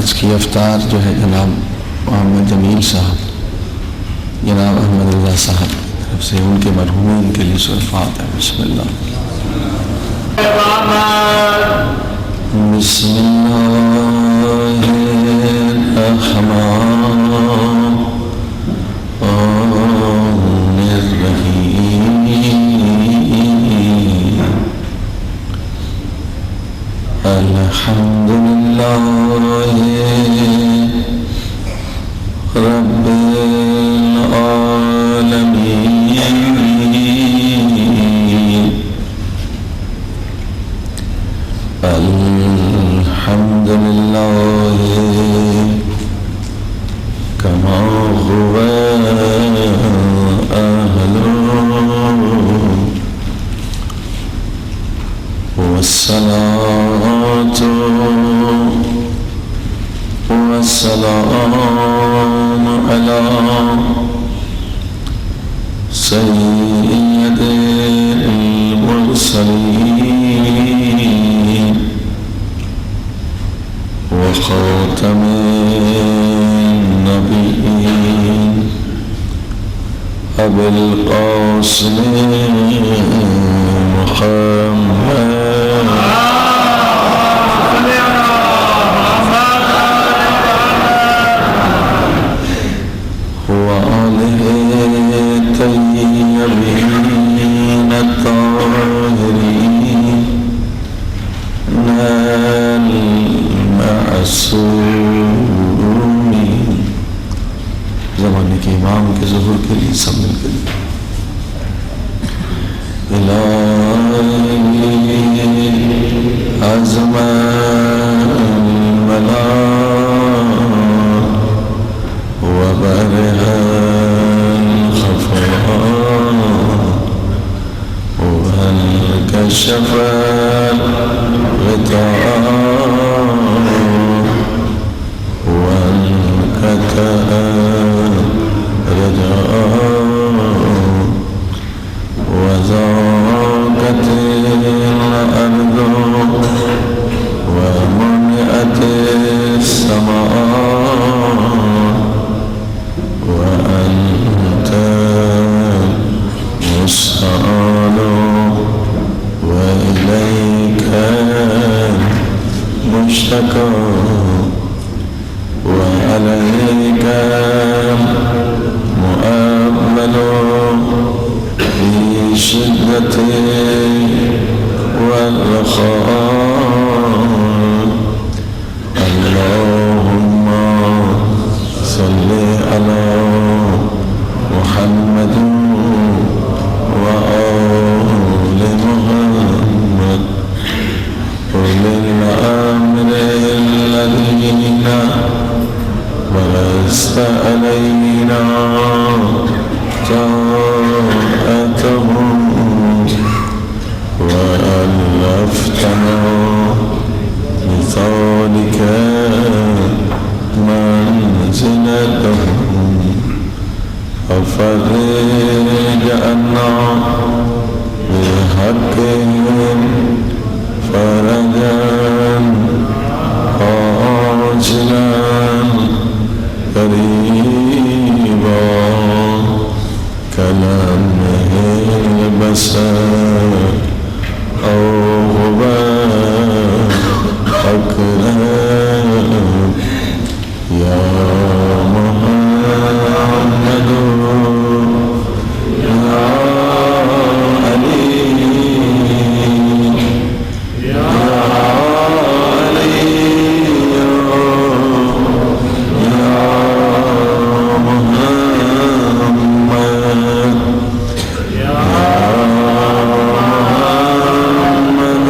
آج کی افطار جو ہے جناب محمد جمیل صاحب، جناب احمد رضا صاحب کی طرف سے ان کے مرحومین کے لیے سورۃ فاتحہ۔ بسم اللہ بسم اللہ الرحمن الرحیم، الحمد للہ رب العالمین، الحمد للہ کما هو أهله، والصلاة والسلام على سيد المرسلين وخاتم النبيين أبي القاسم محمد وآله الطيبين الطاهرين المعصومين۔ زمانے کے امام کے ظہور کے لیے سب مل کے الہی عظمت الملا وبرها الخفاء وهل كشف الغطاء وهل كتب رداء وزاقت الأرض ومنعت السماء وأنت المستعان وإليك المشتكى وعليك المؤمل في الشدة والرخاء، اللهم صل على محمد وآل محمد أولي الأمر الذين ولست علينا طاعتهم وألفتنا بذلك منزلتهم، ففرج عنا بحقهم فرجا عاجلا قريبا كلمح البصر أو غبار أقرب يا محمد يا علي يا علي يا محمد يا محمد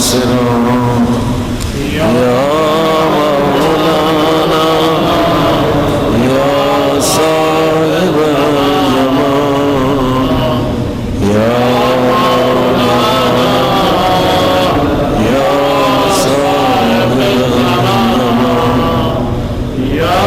ناصر یا مولانا یا صاحب الزمان یا مولانا یا صاحب الزمان یا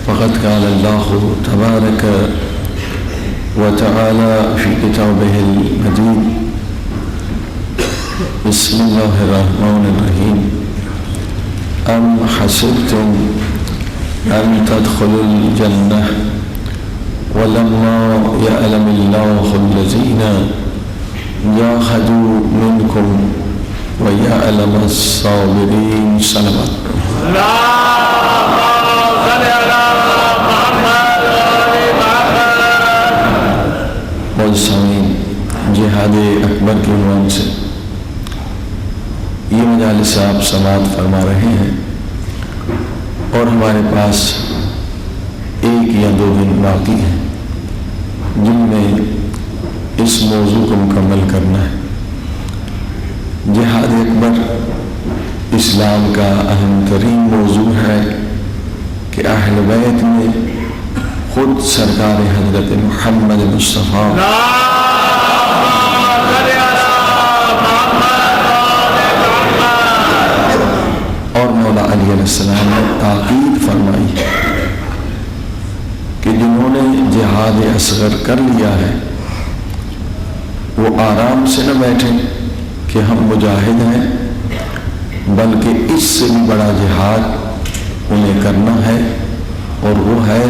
فقد قال الله تبارك وتعالى في كتابه المجيد بسم الله الرحمن الرحيم أم حسبتم أن تدخلوا الجنة ولما يعلم الله الذين جاهدوا منكم ويعلم الصابرين صلوات سامعین جہاد اکبر کے عنوان سے یہ مجالس آپ سماعت فرما رہے ہیں اور ہمارے پاس 1 یا 2 دن باقی ہیں جن میں اس موضوع کو مکمل کرنا ہے۔ جہاد اکبر اسلام کا اہم ترین موضوع ہے کہ اہل بیت میں خود سرکار حضرت محمد مصطفیٰ اور مولا علی علیہ السلام نے تاکید فرمائی کہ جنہوں نے جہاد اصغر کر لیا ہے وہ آرام سے نہ بیٹھیں کہ ہم مجاہد ہیں، بلکہ اس سے بھی بڑا جہاد انہیں کرنا ہے، اور وہ ہے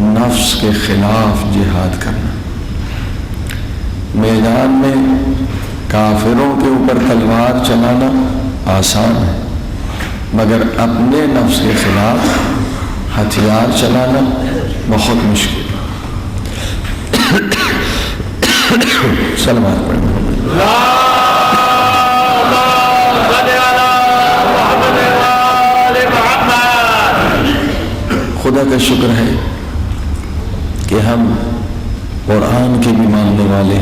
نفس کے خلاف جہاد کرنا۔ میدان میں کافروں کے اوپر تلوار چلانا آسان ہے، مگر اپنے نفس کے خلاف ہتھیار چلانا بہت مشکل ہے۔ سلام پڑھیں۔ خدا کا شکر ہے کہ ہم قرآن کے بھی ماننے والے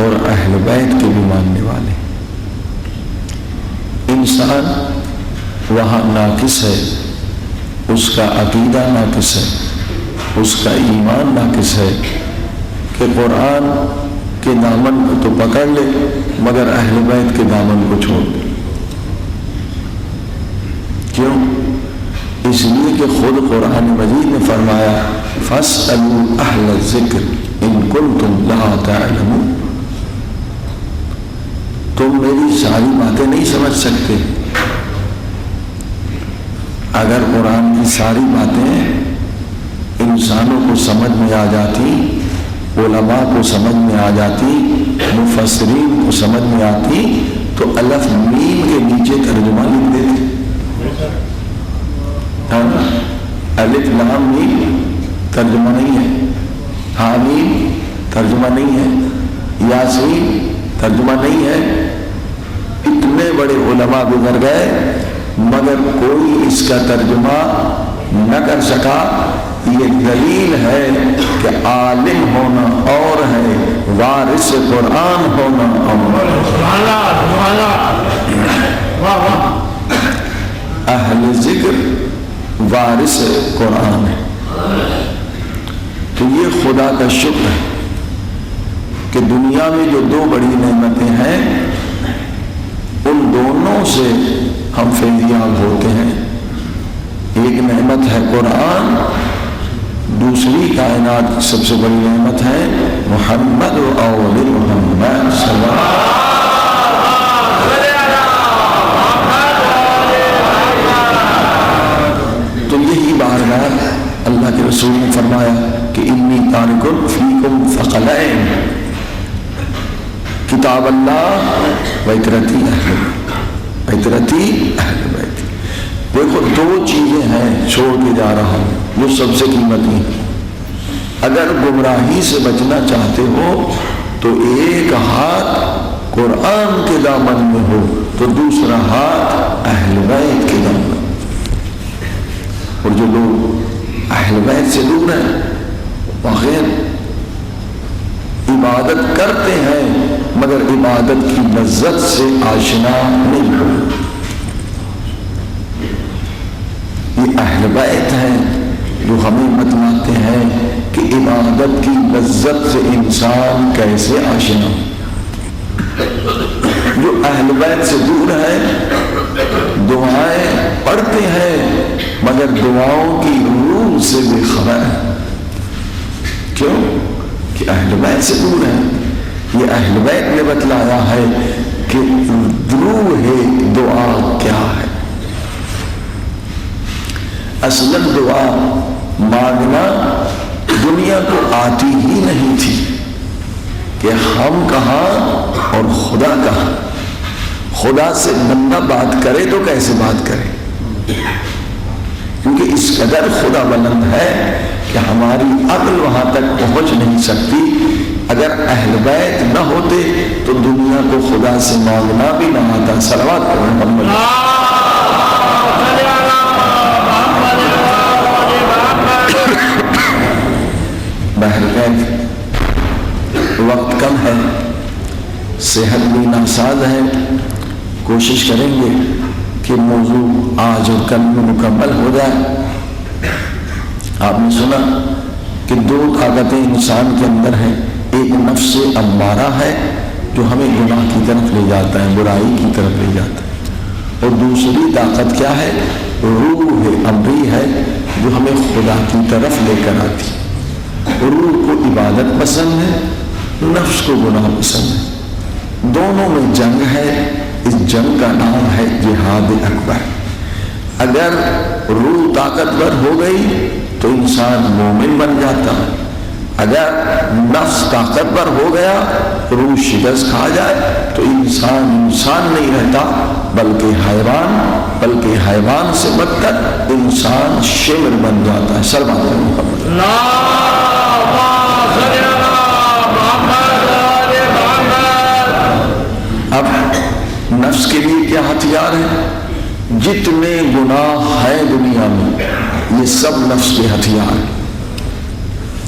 اور اہل بیت کے بھی ماننے والے۔ انسان وہاں ناقص ہے، اس کا عقیدہ ناقص ہے، اس کا ایمان ناقص ہے کہ قرآن کے دامن کو تو پکڑ لے مگر اہل بیت کے دامن کو چھوڑ دے۔ کیوں؟ اس لیے کہ خود قرآن مجید نے فرمایا فَاسْأَلُوا أَهْلَ الذِّكْرِ إِن كُنتُمْ لَا تَعْلَمُونَ۔ تم میری ساری باتیں نہیں سمجھ سکتے۔ اگر قرآن کی ساری باتیں انسانوں کو سمجھ میں آ جاتی، علماء کو سمجھ میں آ جاتی، مفسرین کو سمجھ میں آتی، تو الف میم کے نیچے ترجمہ لکھ دیتے۔ الف لام میم ترجمہ نہیں ہے، حامیم ترجمہ نہیں ہے، یاسین ترجمہ نہیں ہے۔ اتنے بڑے علماء گزر گئے مگر کوئی اس کا ترجمہ نہ کر سکا۔ یہ دلیل ہے کہ عالم ہونا اور ہے، وارث قرآن ہونا اور اہل ذکر وارث قرآن ہے۔ تو یہ خدا کا شکر ہے کہ دنیا میں جو 2 بڑی نعمتیں ہیں، سے ہم فیضیاب ہوتے ہیں۔ ایک نعمت ہے قرآن، دوسری کائنات کی سب سے بڑی نعمت ہے محمد و اول محمد صلی اللہ علیہ وسلم۔ تو یہی بارگاہ اللہ کے رسول نے فرمایا کہ انی تارک فیکم ثقلین، کتاب اللہ و اطرتی اہل بیت۔ دیکھو دو چیزیں ہیں چھوڑ کے جا رہا ہوں جو سب سے قیمتی ہیں۔ اگر گمراہی سے بچنا چاہتے ہو تو ایک ہاتھ قرآن کے دامن میں ہو تو دوسرا ہاتھ اہل بیت کے دامن میں۔ اور جو لوگ اہل بیت سے دور ہیں بغیر عبادت کرتے ہیں مگر عبادت کی لذت سے آشنا نہیں ہو۔ یہ اہل بیت ہیں جو ہمیں بتلاتے ہیں کہ عبادت کی لذت سے انسان کیسے آشنا ہو۔ جو اہل بیت سے دور ہے دعائیں پڑھتے ہیں مگر دعاؤں کی روح سے بے خبر ہے۔ کیوں؟ کہ اہل بیت سے دور ہے۔ یہ اہل بیت نے بتلایا ہے کہ روح دعا کیا ہے۔ اصلاً دعا مانگنا دنیا کو آتی ہی نہیں تھی کہ ہم کہاں اور خدا کہاں۔ خدا سے بندہ بات کرے تو کیسے بات کرے، کیونکہ اس قدر خدا بلند ہے کہ ہماری عقل وہاں تک پہنچ نہیں سکتی۔ اگر اہل بیت نہ ہوتے تو دنیا کو خدا سے مانگنا بھی نہ آتا۔ صلوات پڑھو محمد۔ بہرکیف وقت کم ہے، صحت بھی ناساز ہے، کوشش کریں گے کہ موضوع آج اور کل میں مکمل ہو جائے۔ آپ نے سنا کہ دو طاقتیں انسان کے اندر ہیں، ایک نفس امارہ ہے جو ہمیں گناہ کی طرف لے جاتا ہے، برائی کی طرف لے جاتا ہے، اور دوسری طاقت کیا ہے؟ روح امری ہے جو ہمیں خدا کی طرف لے کر آتی ہے۔ روح کو عبادت پسند ہے، نفس کو گناہ پسند ہے، دونوں میں جنگ ہے۔ اس جنگ کا نام ہے جہاد اکبر۔ اگر روح طاقتور ہو گئی تو انسان مومن بن جاتا ہے، اگر نفس طاقتور ہو گیا روح شکست کھا جائے تو انسان نہیں رہتا بلکہ حیوان سے بدتر انسان شمر بن جاتا ہے۔ سلام اب نفس کے لیے کیا ہتھیار ہے؟ جتنے گناہ ہیں دنیا میں یہ سب نفس کے ہتھیار ہیں۔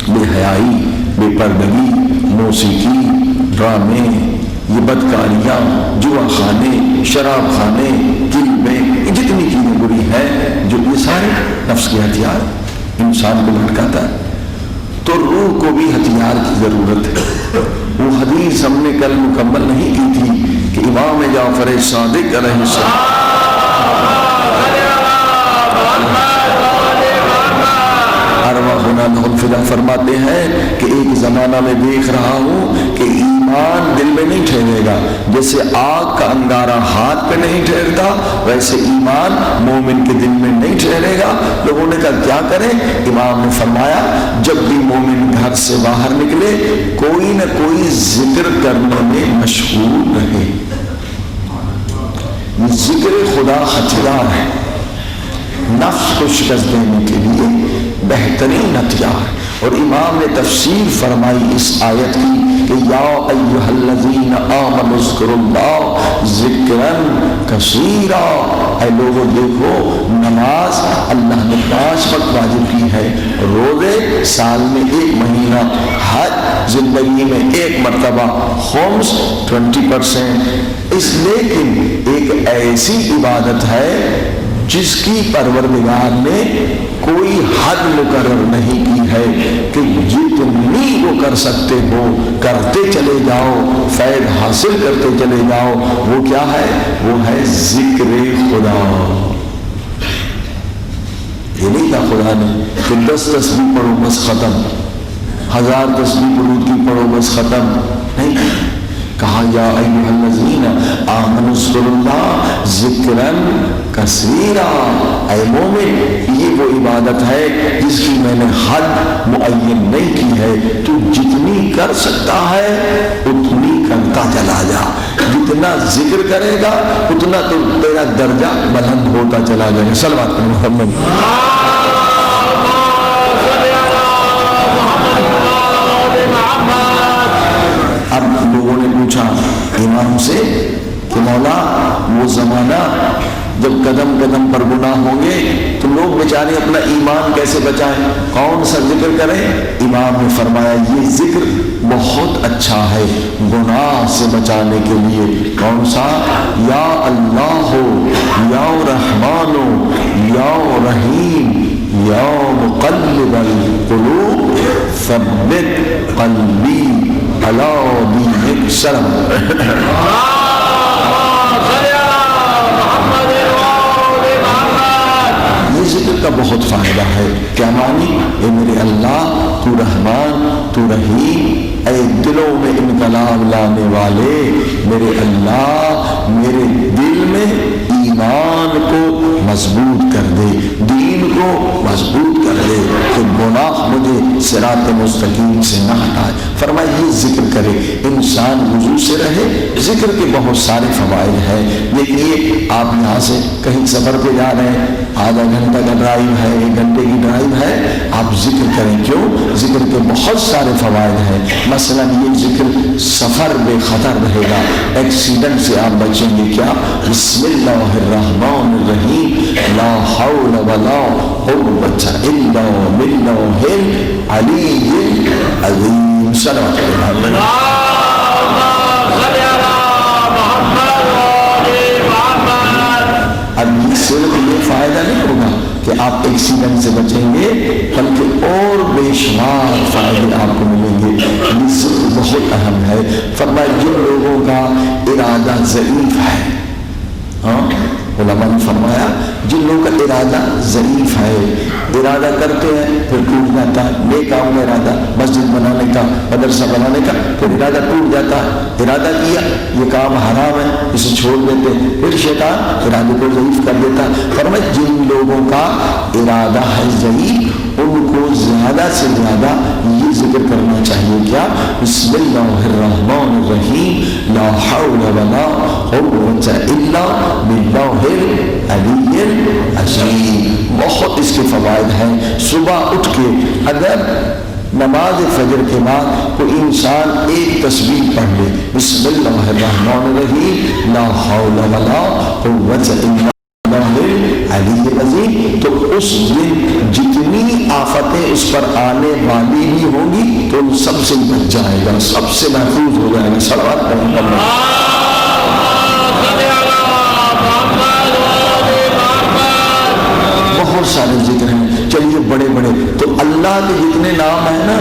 بے حیائی، بے پردگی، موسیقی، ڈرامے، یہ بدکاریاں، جوا خانے، شراب خانے، فلمیں، جتنی چیزیں بری ہیں جو یہ سارے نفس کے ہتھیار انسان کو بھٹکاتا ہے۔ تو روح کو بھی ہتھیار کی ضرورت ہے۔ وہ حدیث ہم نے کل مکمل نہیں کی تھی کہ امام جعفر صادق علیہ السلام فرماتے ہیں کہ ایک زمانہ میں دیکھ رہا ہوں کہ ایمان دل میں نہیں ٹھہرے گا، جیسے آگ کا انگارہ ہاتھ پہ نہیں ٹھہرتا ویسے ایمان مومن کے دل میں نہیں ٹھہرے گا۔ لوگوں نے کہا کیا کریں؟ امام نے فرمایا جب بھی مومن گھر سے باہر نکلے کوئی نہ کوئی ذکر کرنے میں مشغول رہے۔ یہ ذکر خدا ہتھیار ہے نفس کو شکست دینے کے لیے، بہترین ہتھیار۔ اور امام نے تفسیر فرمائی اس آیت کی کہ یا ایھا الذین آمنوا اذکروا اللہ ذکرا کثیرا، اے لوگوں دیکھو نماز اللہ نے 5 وقت واجب کی ہے، روزے سال میں 1 مہینہ، حج زندگی میں 1 مرتبہ، خمس 20%۔ اس لیکن ایک ایسی عبادت ہے جس کی پروردگار نے کوئی حد مقرر نہیں کی ہے کہ جتنی وہ کر سکتے ہو کرتے چلے جاؤ، فیض حاصل کرتے چلے جاؤ. وہ کیا ہے؟ وہ ہے ذکر خدا. یہ نہیں کہا خدا نے کہ 10 تسبیح پڑھو بس ختم، 1000 تسبیح درود کی پڑھو بس ختم. نہیں کہا یا ایھا الذین آمنوا اذکروا اللہ ذکرا کثیرا. اے مومن، یہ وہ عبادت ہے جس کی میں نے حد معین نہیں کی ہے. تو جتنی کر سکتا ہے اتنی کرتا چلا جا. جتنا ذکر کرے گا اتنا تو تیرا درجہ بلند ہوتا چلا جائے گا. صلوات علی محمد. اب لوگوں نے پوچھا امام سے کہ مولا وہ زمانہ جب قدم قدم پر گناہ ہوں گے تو لوگ بیچارے اپنا ایمان کیسے بچائیں، کون سا ذکر کریں؟ امام نے فرمایا یہ ذکر بہت اچھا ہے گناہ سے بچانے کے لیے. کون سا؟ یا اللہ ہو، یا رحمان ہو، یا رحیم، یا مقلب القلوب ثبت قلبی علی دینک. سلام. ذکر کا بہت فائدہ ہے. کیا معنی؟ اے میرے اللہ تو رحمان تو رحیم، اے دلوں میں انقلاب لانے والے میرے اللہ، میرے دل میں ایمان کو مضبوط کر دے، دین کو مضبوط کر دے کہ گناہ مجھے صراط مستقیم سے نہ ہٹائے. فرمایا یہ ذکر کرے، انسان وضو سے رہے. ذکر کے بہت سارے فوائد ہیں. دیکھیے آپ یہاں سے کہیں سفر پہ جا رہے ہیں، آدھا گھنٹہ کا ڈرائیو ہے، 1 گھنٹے کی ڈرائیو ہے، آپ ذکر کریں. کیوں؟ ذکر کے بہت سارے فوائد ہیں. مثلا یہ ذکر سفر بے خطر رہے گا، ایکسیڈنٹ سے آپ بچیں گے. کیا؟ بسم اللہ الرحمن الرحیم لا حول ولا قوة الا باللہ العلی العظیم. صلوات اللہ. اب یہ صرف یہ فائدہ نہیں ہوگا کہ آپ ایکسیڈنٹ سے بچیں گے، بلکہ اور بے شمار فائدے آپ کو ملیں گے. یہ صرف بہت اہم ہے. فرمایا جن لوگوں کا ارادہ ضعیف ہے، علماء نے فرمایا جن لوگوں کا ارادہ ضعیف ہے، ارادہ کرتے ہیں پھر ٹوٹ جاتا ہے. نیک کام کا ارادہ، مسجد بنانے کا، مدرسہ بنانے کا، پھر ارادہ ٹوٹ جاتا ہے. ارادہ کیا یہ کام حرام ہے، اسے چھوڑ دیتے، پھر شیطان ارادے کو ضعیف کر دیتا. فرمایا جن لوگوں کا ارادہ ہے ضعیف ان کو زیادہ سے زیادہ یہ ذکر کرنا چاہیے. کیا؟ بسم اللہ الرحمن الرحیم لا حول ولا قوة الا باللہ العلی العظیم. بہت اس کے فوائد ہیں. صبح اٹھ کے اگر نماز فجر کے بعد کوئی انسان ایک تسبیح پڑھ لے، بسم اللہ الرحمن الرحیم لا حول ولا قوة الا علی العظیم، تو اس دن جتنی آفتیں اس پر آنے والی بھی ہوں گی تو ان سب سے بچ جائے گا، سب سے محفوظ ہو جائے گا. صلوات پڑھیں. بہت سارے ذکر ہیں. چلیے بڑے بڑے تو اللہ کے جتنے نام ہیں نا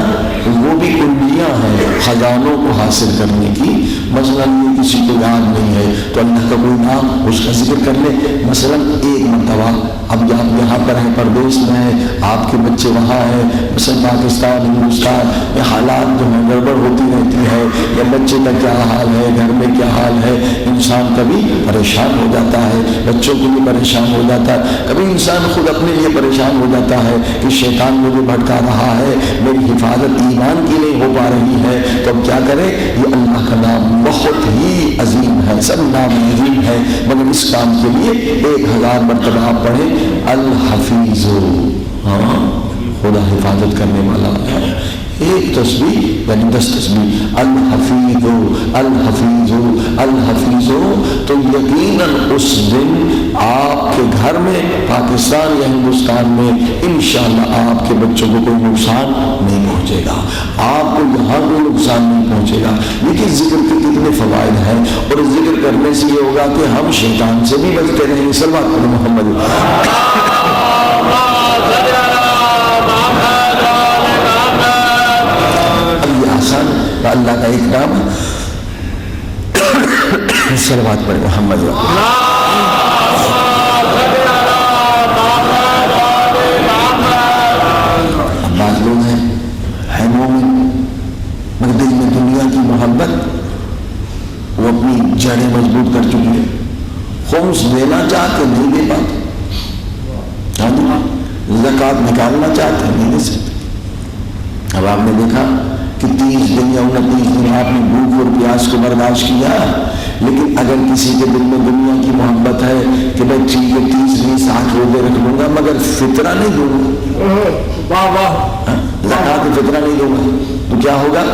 وہ بھی کلیاں ہیں خزانوں کو حاصل کرنے کی. مثلا یہ کسی کو یاد نہیں ہے تو اللہ کا کوئی نام اس کا ذکر کر لے. مثلا ایک مرتبہ اب آپ یہاں پر ہیں، پردیس میں ہیں، آپ کے بچے وہاں ہیں، مثلا پاکستان ہندوستان میں حالات جو ہیں گڑبڑ ہوتی رہتی ہے، یا بچے کا کیا حال ہے، گھر میں کیا حال ہے، انسان کبھی پریشان ہو جاتا ہے، بچوں کے لیے پریشان ہو جاتا ہے، کبھی انسان خود اپنے لیے پریشان ہو جاتا ہے کہ شیطان مجھے بھٹکا رہا ہے، میری حفاظت ایمان کی نہیں ہو پا رہی ہے. تو اب کیا کرے؟ یہ اللہ کا نام بہت ہی عظیم ہے، سب نام عظیم ہے، مگر اس کام کے لیے 1000 مرتبہ آپ پڑھیں الحفیظ. خدا حفاظت کرنے والا ہے. ایک تسبیح یعنی 10 تسبیح الحفیظ الحفیظ الحفیظ تو یقیناً اس دن آپ کے گھر میں پاکستان یا ہندوستان میں انشاءاللہ آپ کے بچوں کو کوئی نقصان نہیں پہنچے گا، آپ کو یہاں کوئی نقصان نہیں پہنچے گا۔ لیکن ذکر کے کتنے فوائد ہیں، اور ذکر کرنے سے یہ ہوگا کہ ہم شیطان سے بھی بچتے رہیں۔ صلوات علی محمد۔ اب یہ آسان اللہ کا ایک نام ہے، صلوات پر محمد۔ اب بعض لوگ ہیں مومن مگر دل میں دنیا کی محبت وہ اپنی جڑیں مضبوط کر چکی ہے، خمس دینا چاہتے نہیں دے پاتے، زکوٰۃ نکالنا چاہتے نہیں دے سکتے۔ اب آپ نے دیکھا کہ 30 دن یا 29 دن آپ نے بھوک اور پیاس کو برداشت کیا، لیکن اگر کسی کے دل میں دنیا کی محبت ہے کہ میں ٹھیک ہے 30 دن 60 روزے رکھ لوں گا مگر فطرہ نہیں دوں گا، زکوٰۃ فطرہ نہیں دوں گا، تو کیا ہوگا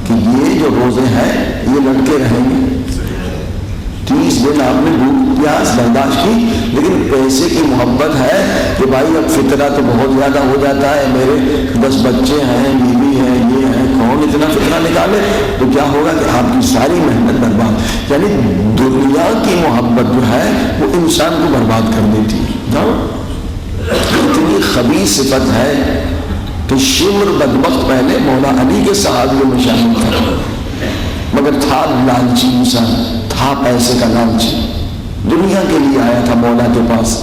کہ یہ جو روزے ہیں یہ لڑکے رہیں گے۔ 30 دن آپ نے بھوک پیاس برداشت کی، لیکن پیسے کی محبت ہے کہ بھائی اب فطرہ تو بہت زیادہ ہو جاتا ہے، میرے 10 بچے ہیں، بیوی ہے، یہ ہے، کون اتنا فطرہ نکالے، تو کیا ہوگا کہ آپ کی ساری محنت برباد۔ یعنی دنیا کی محبت جو ہے وہ انسان کو برباد کر دیتی ہے۔ اتنی خبیث صفت ہے کہ شمر بدبخت پہلے مولا علی کے صحابیوں میں شامل تھا، مگر تھا لالچی انسان، تھا پیسے کا لالچی، دنیا کے لیے آیا تھا مولا کے پاس،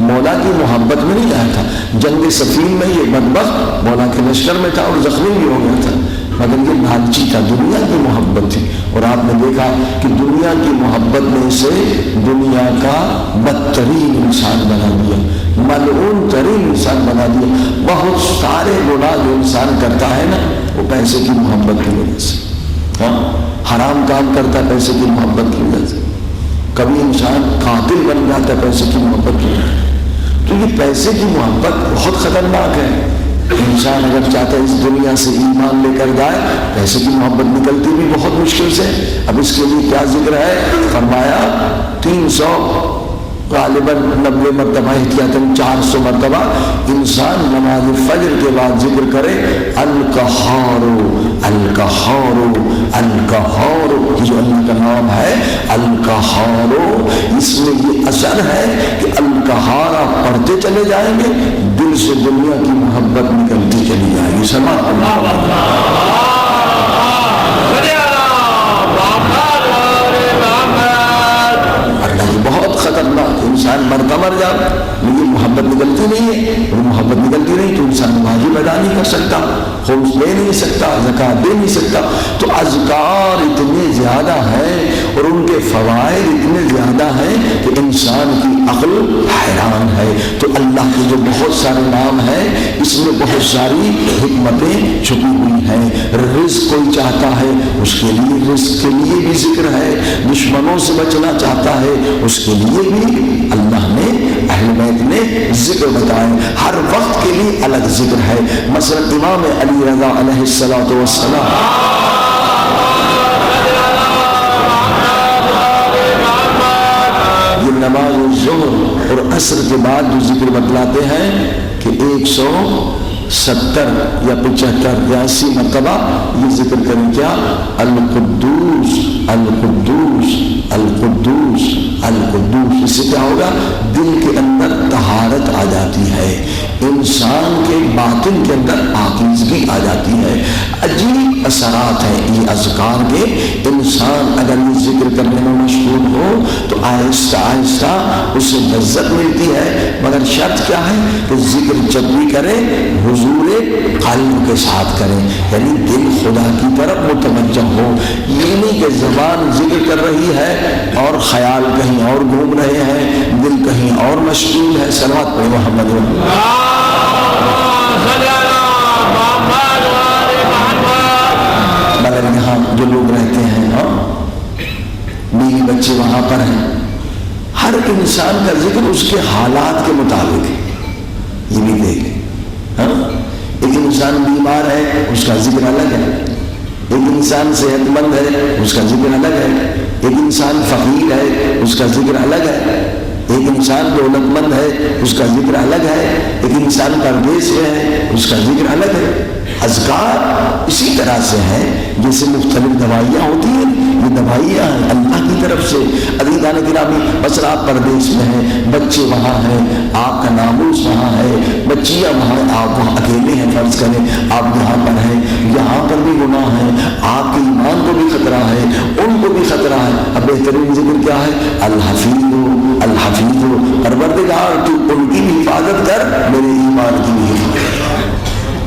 مولا کی محبت میں نہیں آیا تھا۔ جنگ صفین میں یہ بدبخت مولا کے لشکر میں تھا اور زخمی بھی ہو گیا تھا، مگر یہ لالچی تھا، دنیا کی محبت تھی۔ اور آپ نے دیکھا کہ دنیا کی محبت میں سے دنیا کا بدترین انسان بنا دیا، ملعون ترین انسان بنا دیا۔ بہت سارے گناہ جو انسان کرتا ہے نا وہ پیسے کی محبت کی وجہ سے، حرام کام کرتا ہے پیسے کی محبت کی وجہ سے، کبھی انسان قاتل بن جاتا ہے پیسے کی محبت کی وجہ سے۔ تو یہ پیسے کی محبت بہت خطرناک ہے۔ انسان اگر چاہتا ہے اس دنیا سے ایمان لے کر جائے، پیسے کی محبت نکلتی بھی بہت مشکل سے۔ اب اس کے لیے کیا ذکر ہے؟ فرمایا 300 غالباً 90 مرتبہ احتیاطاً 400 مرتبہ انسان نماز فجر کے بعد ذکر کرے القہار القہار القہار، یہ جو اللہ کا نام ہے القہار، اس میں یہ اثر ہے کہ القہار آپ پڑھتے چلے جائیں گے، دل سے دنیا کی محبت نکلتی چلی جائے گی۔ سماع بہت خطرناک، انسان مرتا مر جاتا لیکن محبت نکلتی نہیں ہے، اور محبت نکلتی نہیں تو انسان واجب ادا نہیں کر سکتا، خمس دے نہیں سکتا، زکوٰۃ دے نہیں سکتا۔ تو اذکار اتنے زیادہ ہیں اور ان کے فوائد اتنے زیادہ ہیں کہ انسان کی عقل حیران ہے۔ تو اللہ کے جو بہت سارے نام ہیں اس میں بہت ساری حکمتیں چھپی ہوئی ہیں۔ رزق کوئی چاہتا ہے اس کے لیے رزق کے لیے بھی ذکر ہے، دشمنوں سے بچنا چاہتا ہے اس کے لیے بھی اللہ نے اہل بیت نے ذکر بتائے، ہر وقت کے لیے الگ ذکر ہے۔ مثلا امام علی رضا علیہ الصلوۃ والسلام یہ نماز ظہر اور عصر کے بعد جو ذکر بتلاتے ہیں کہ 170 یا 75 یا 80 مرتبہ یہ ذکر کریں، کیا؟ القدوس القدوس القدوس القدوس۔ اس سے کیا ہوگا؟ دل کے اندر طہارت آ جاتی ہے، انسان کے باطن کے اندر پاکیزگی آ جاتی ہے۔ عجیب اثرات ہیں یہ اذکار کے۔ انسان اگر یہ ذکر کرنے میں مشغول ہو تو آہستہ آہستہ اسے لذت ملتی ہے، مگر شرط کیا ہے کہ ذکر جب بھی کرے حضور قلب کے ساتھ کرے، یعنی دل خدا کی طرف متوجہ ہو۔ یہ نہیں کہ زبان ذکر کر رہی ہے اور خیال کہیں اور گھوم رہے ہیں، دل کہیں اور مشغول ہے۔ صلوات پڑھو محمد۔ مگر یہاں جو لوگ رہتے ہیں بیوی بچے وہاں پر ہیں، ہر انسان کا ذکر اس کے حالات کے مطابق ہے۔ یہ بھی دیکھ ایک انسان بیمار ہے اس کا ذکر الگ ہے، ایک انسان صحت مند ہے اس کا ذکر الگ ہے، ایک انسان فقیر ہے اس کا ذکر الگ ہے، ایک انسان دولت مند ہے اس کا ذکر الگ ہے، ایک انسان پردیس میں ہے اس کا ذکر الگ ہے۔ اذکار اسی طرح سے ہیں جیسے مختلف دوائیاں ہوتی ہیں، یہ دوائیاں ہیں اللہ کی طرف سے۔ عزیزان گرامی، مثلا آپ پردیس میں ہیں، بچے وہاں ہیں، آپ کا ناموس وہاں ہے، بچیاں وہاں، آپ وہاں اکیلے ہیں، فرض کریں آپ یہاں پر ہیں، یہاں پر بھی گناہ ہے، آپ کے ایمان کو بھی خطرہ ہے، ان کو بھی خطرہ ہے۔ اب بہترین ذکر کیا ہے؟ الحفیظ الحفیظ، پروردگار تو ان کی بھی حفاظت کر، میرے ایمان کی بھی حفاظت کر،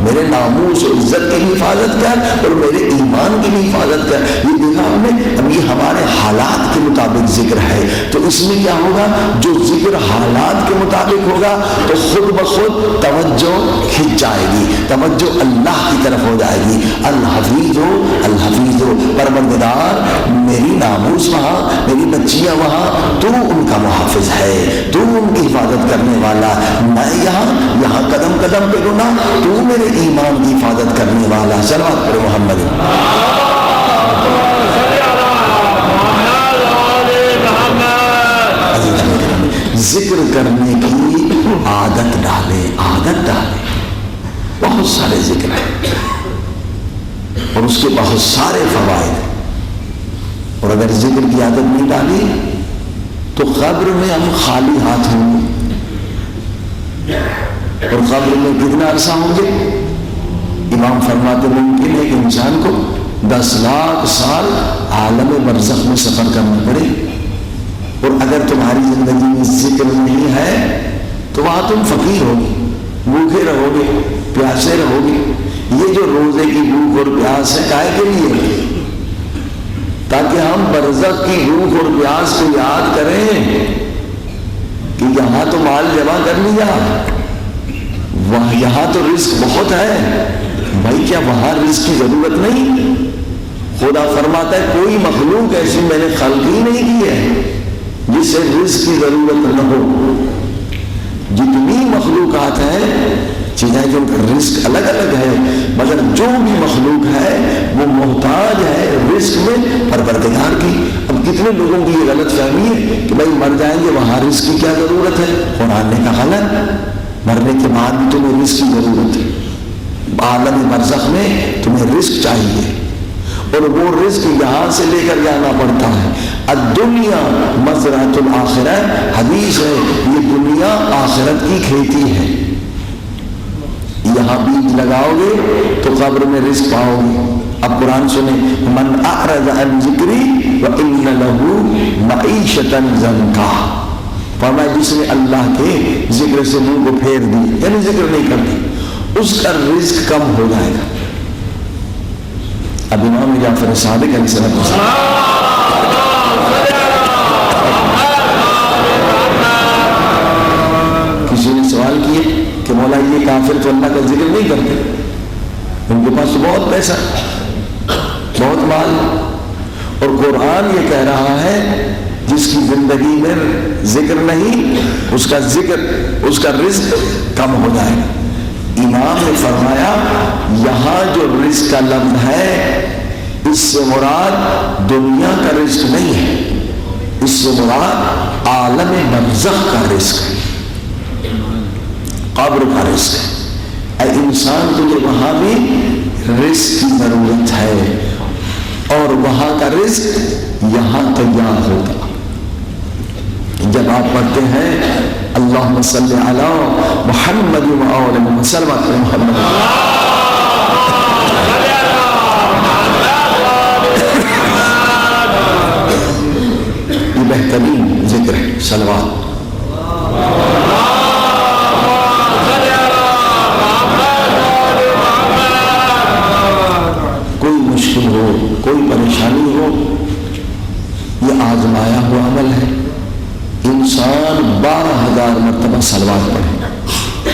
میرے ناموس و عزت کی بھی حفاظت کر اور میرے ایمان کی بھی حفاظت کر۔ یہ دیکھا ہم نے، اب یہ ہمارے حالات کے مطابق ذکر ہے، تو اس میں کیا ہوگا؟ جو ذکر حالات کے مطابق ہوگا تو خود بخود توجہ کھنچ جائے گی، توجہ اللہ کی طرف ہو جائے گی۔ الحفیظ الحفیظ، پروردگار میری ناموس وہاں، میری بچیاں وہاں، تو ان کا محافظ ہے، تو ان کی حفاظت کرنے والا، میں یہاں قدم قدم پہ گناہ، تو میرے ایمان کی حفاظت کرنے والا۔ صلوات پر محمد۔ ذکر کرنے کی عادت ڈالے، عادت ڈالے۔ بہت سارے ذکر ہیں اور اس کے بہت سارے فوائد، اور اگر ذکر کی عادت نہیں ڈالی تو قبر میں ہم خالی ہاتھ ہوں گے، اور قبر میں کتنا عرصہ ہوں گے؟ امام فرماتے ممکن ہے کہ انسان کو 10 لاکھ سال عالم برزخ میں سفر کرنا پڑے، اور اگر تمہاری زندگی میں ذکر نہیں ہے تو وہاں تم فقیر ہوگے، بھوکے رہو گے، پیاسے رہو گے۔ یہ جو روزے کی بھوک اور پیاس ہے کائے کے لیے؟ تاکہ ہم برزخ کی بھوک اور پیاس کو یاد کریں کہ یہاں تو مال جمع کر لیا، وہاں یہاں تو رزق بہت ہے بھائی، کیا وہاں رزق کی ضرورت نہیں؟ خدا فرماتا ہے کوئی مخلوق ایسی میں نے خلق ہی نہیں کی ہے جسے رزق کی ضرورت نہ ہو۔ جتنی مخلوقات ہیں چیزیں جو رزق الگ الگ ہے، مگر جو بھی مخلوق ہے وہ محتاج ہے رزق میں پروردگار کی۔ اب کتنے لوگوں کی یہ غلط فہمی ہے کہ بھائی مر جائیں گے وہاں رزق کی کیا ضرورت ہے؟ قرآن نے کہا غلط، مرنے کے بعد بھی تمہیں رزق کی ضرورت ہے، عالم برزخ میں تمہیں رزق چاہیے، اور وہ رزق یہاں سے لے کر جانا پڑتا ہے۔ الدنیا مزرعۃ الآخرہ، حدیث ہے یہ دنیا آخرت کی کھیتی ہے، یہاں بیج لگاؤ گے تو قبر میں رزق پاؤ گے۔ اب قرآن سنیں، من اعرض عن ذکری وان له معیشۃ ضنکا، فرمایا جس نے اللہ کے ذکر سے منہ کو پھیر دی، یعنی ذکر نہیں کرتی، اس کا رزق کم ہو جائے گا۔ اب امام جعفر صادق علیہ السلام کسی نے سوال کیے کہ مولا یہ کافر تو اللہ کا ذکر نہیں کرتے، ان کے پاس تو بہت پیسہ، بہت مال، اور قرآن یہ کہہ رہا ہے جس کی زندگی میں ذکر نہیں اس کا ذکر، اس کا رزق کم ہو جائے گا۔ امام نے فرمایا یہاں جو رزق کا لفظ ہے اس سے مراد دنیا کا رزق نہیں ہے، اس سے مراد عالم برزخ کا رزق ہے، قبر کا رزق ہے۔ اے انسان تجھے وہاں بھی رزق کی ضرورت ہے، اور وہاں کا رزق یہاں تیار ہوگا۔ جب آپ پڑھتے ہیں اللہم صلی علی محمد وآل محمد، صلوات محمد، یہ بہترین ذکر ہے صلوات۔ کوئی مشکل ہو، کوئی پریشانی ہو، یہ آزمایا ہوا عمل ہے۔ انسان 12,000 مرتبہ صلوات پڑھے،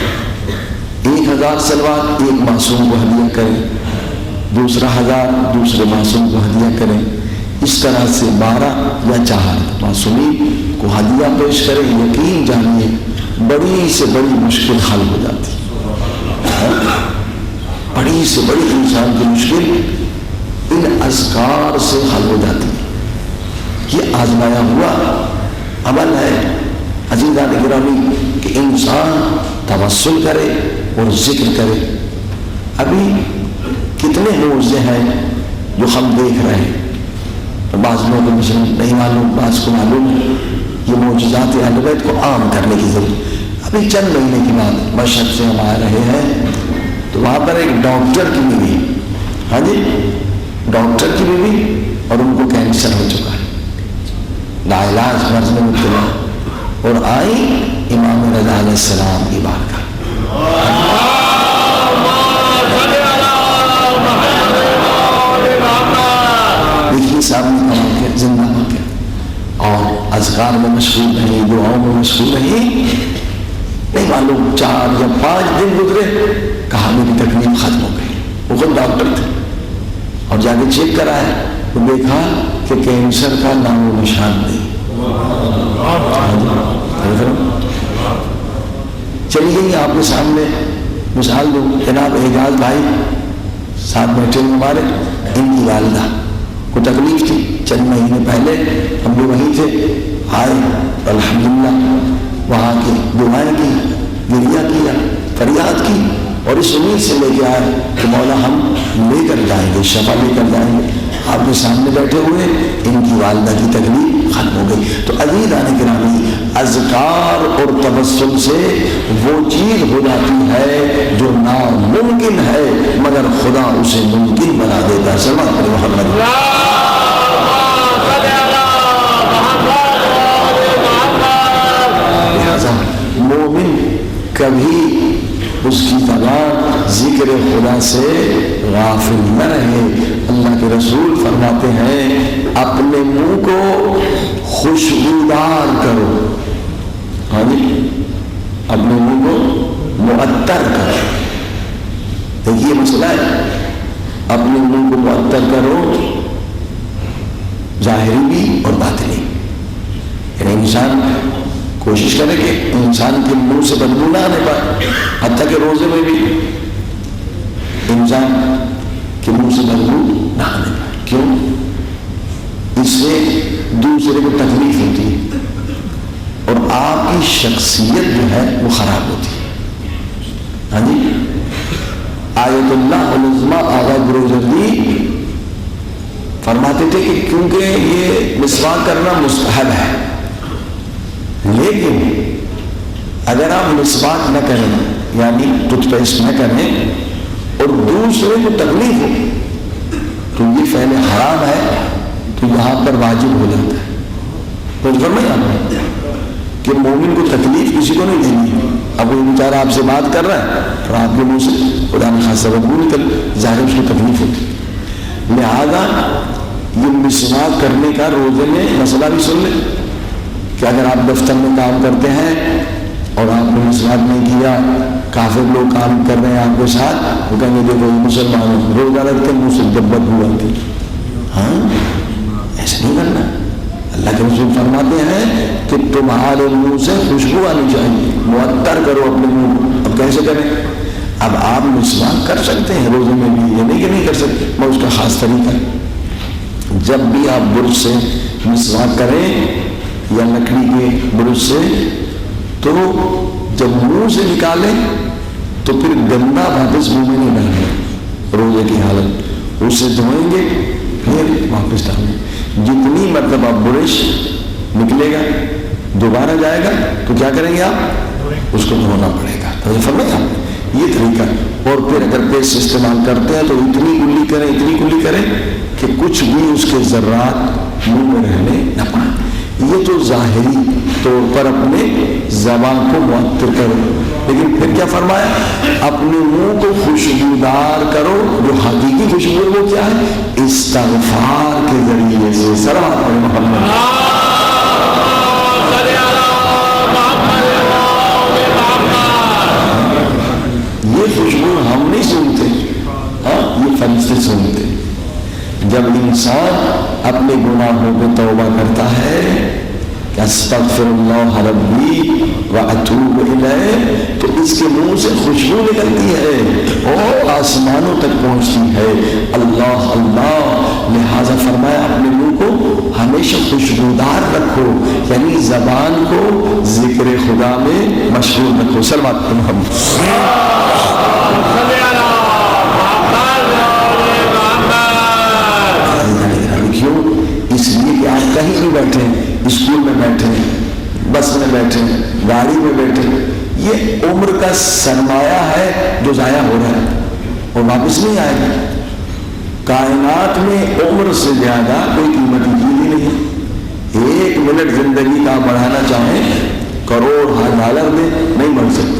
1,000 صلوات ایک معصوم کو ہدیہ کریں، دوسرا 1000 دوسرے معصوم کو ہدیہ کریں، اس طرح سے 12 یا 4 معصومین کو ہدیہ پیش کریں۔ یقین جانیے بڑی سے بڑی مشکل حل ہو جاتی، بڑی سے بڑی انسان کی مشکل ان اذکار سے حل ہو جاتی ہے۔ یہ آزمایا ہوا عمل ہے عزیزان گرامی کہ انسان توسل کرے اور ذکر کرے. ابھی کتنے معجزے ہیں جو ہم دیکھ رہے ہیں. بعض لوگوں کو نہیں معلوم، بعض کو معلوم ہے. یہ معجزات اہل بیت کو عام کرنے کی ضرورت. ابھی چند مہینے کی بات مشہد سے ہم آ رہے ہیں تو وہاں پر ایک ڈاکٹر کی بیوی، ہاں جی ڈاکٹر کی بیوی، اور ان کو کینسر ہو چکا ہے، لاعلاج مرض میں مبتلا، اور آئی امام رضا علیہ السلام کی بارگاہ. دیکھیے سامنے کا واقعہ، زندہ واقعہ. اور اذکار میں مشغول رہی، دعاؤں میں مشغول رہی. نہیں معلوم 4 یا 5 دن گزرے، کہا میری تکلیف ختم ہو گئی. وہ خود ڈاکٹر تھے اور جا کے چیک کرائے تو دیکھا کہ کینسر کا نام و نشان نہیں. چلی گئی آپ کے سامنے مثال دوں. جناب اعجاز بھائی ساتھ بیٹھے ہمارے، ان کی والدہ کو تکلیف تھی. چند مہینے پہلے ہم بھی وہیں تھے، آئے الحمدللہ وہاں کی دعائیں کی، گریہ کیا، فریاد کی، اور اس امید سے لے کے آئے کہ مولا ہم لے کر جائیں گے، شفا لے کر جائیں گے. آپ کے سامنے بیٹھے ہوئے ان کی والدہ کی تکلیف ختم ہو گئی. تو عزیزان گرامی، اذکار اور تبسم سے وہ چیز ہو جاتی ہے جو ناممکن ہے مگر خدا اسے ممکن بنا دیتا ہے. سلام علیہ محمد. لہذا مومن کبھی اس کی زبان ذکر خدا سے غافل نہ رہے. اللہ کے رسول فرماتے ہیں اپنے منہ کو خوشبودار کرو. ہاں جی اپنے منہ کو معطر کرو. دیکھیے مسئلہ ہے، اپنے منہ کو معطر کرو، ظاہری بھی اور باطنی. یعنی انسان کوشش کرے کہ انسان کے منہ سے بدبو نہ آنے پائے. حتیٰ کہ روزے میں بھی انسان کے منہ سے بدبو نہ آنے پائے. کیوں؟ اس سے دوسرے کو تکلیف ہوتی ہے اور آپ کی شخصیت جو ہے وہ خراب ہوتی ہے. ہاں جی آیت اللہ العظمیٰ آغا گروجردی فرماتے تھے کہ کیونکہ یہ مسواک کرنا مستحب ہے، لیکن اگر آپ مسواک نہ کریں یعنی ٹوتھ پیسٹ نہ کریں اور دوسرے کو تکلیف ہو تو یہ فعل حرام ہے، تو یہاں پر واجب ہو جاتا ہے. تو فرمایا آپ نے کہ مومن کو تکلیف کسی کو نہیں دینی ہے. اب وہ بیچارہ آپ سے بات کر رہا ہے اور آپ کے منہ سے خدا نے خاص سبب وہ نکل، ظاہر اس کو تکلیف ہوتی. لہذا یہ مسواک کرنے کا روزے میں مسئلہ بھی سن لیں کہ اگر آپ دفتر میں کام کرتے ہیں اور آپ نے مسواک نہیں کیا، کافر لوگ کام کر رہے ہیں آپ کے ساتھ، وہ کہیں گے دیکھو مسلمان روزہ رکھتے منہ سے جب بدبو آتی. ہاں ایسا نہیں کرنا. اللہ کے رسول فرماتے ہیں کہ تمہارے منہ سے خوشبو آنی چاہیے، معطر کرو اپنے منہ. اب کیسے کریں؟ اب آپ مسواک کر سکتے ہیں روزے میں بھی، یہ نہیں کہ نہیں کر سکتے، میں اس کا خاص طریقہ ہے. جب بھی آپ برش سے مسواک کریں یا لکڑی کے برش سے، تو جب منہ سے نکالیں تو پھر گندا واپس منہ میں نہیں ڈالیں. روزے کی حالت اسے دھوئیں گے پھر واپس ڈالیں. جتنی مرتبہ برش نکلے گا دوبارہ جائے گا تو کیا کریں گے آپ؟ اس کو دھونا پڑے گا. تو فرمایا یہ طریقہ. اور پھر اگر پیسٹ استعمال کرتے ہیں تو اتنی کلی کریں کہ کچھ بھی اس کے ذرات منہ میں رہنے نہ پائیں. یہ تو ظاہری طور پر اپنے زبان کو معطر کرو، لیکن پھر کیا فرمایا؟ اپنے منہ کو خوشبودار کرو. جو حقیقی خوشبو وہ کیا ہے؟ استغفار کے ذریعے سے. صلوات علی محمد. یہ خوشبو ہم نہیں سنتے، ہاں یہ فرشتے سنتے. جب انسان اپنے گناہوں پہ توبہ کرتا ہے، کہ استغفر اللہ ربی واتوب الیہ، تو اس کے منہ سے خوشبو نکلتی ہے اور آسمانوں تک پہنچتی ہے، اللہ اللہ۔ لہذا فرمایا اپنے منہ کو ہمیشہ خوشبودار رکھو، یعنی زبان کو ذکر خدا میں مشغول رکھو۔ صلوات محمد۔ کیوں؟ اس لیے کہ آپ کہیں بھی بیٹھے، اسکول میں بیٹھے، بس میں بیٹھے، گاڑی میں بیٹھے، یہ عمر کا سرمایہ ہے جو ضائع ہو رہا ہے اور واپس نہیں آئے گا۔ کائنات میں عمر سے زیادہ کوئی قیمتی چیز ہی نہیں۔ ایک منٹ زندگی کا بڑھانا چاہیں کروڑ $1,000 میں نہیں بڑھ سکتے۔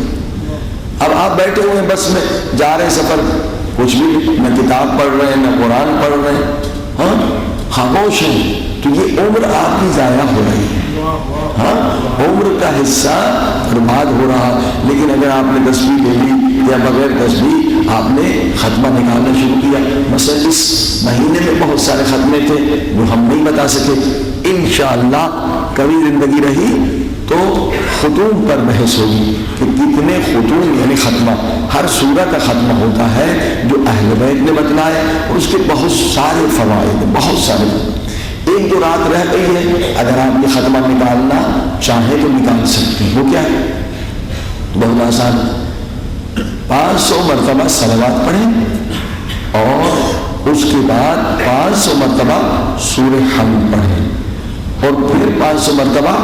اب آپ بیٹھے ہوئے بس میں جا رہے ہیں، سفر کچھ بھی نہ کتاب پڑھ رہے ہیں نہ قرآن پڑھ رہے ہیں، ہاں خاموش ہیں، تو یہ عمر آپ کی ضائع ہو رہی ہے، ہاں عمر کا حصہ برباد ہو رہا۔ لیکن اگر آپ نے تسبیح لے لی یا بغیر تسبیح آپ نے ختمہ نکالنا شروع کیا، مثلا اس مہینے میں بہت سارے ختمے تھے جو ہم نہیں بتا سکے، انشاءاللہ کبھی زندگی رہی تو ختوم پر بحث ہوگی کہ کتنے ختوم یعنی ختمہ، ہر سورہ کا ختمہ ہوتا ہے جو اہل بیت نے بتلائے، اور اس کے بہت سارے فوائد، بہت سارے۔ ایک جو رات رہ گئی ہے، اگر آپ یہ ختمہ نکالنا چاہیں تو نکال سکتے ہیں۔ وہ کیا ہے؟ بہت آسان، 500 مرتبہ صلوات پڑھیں اور اس کے بعد 500 مرتبہ سورہ حمد پڑھیں اور پھر 500 مرتبہ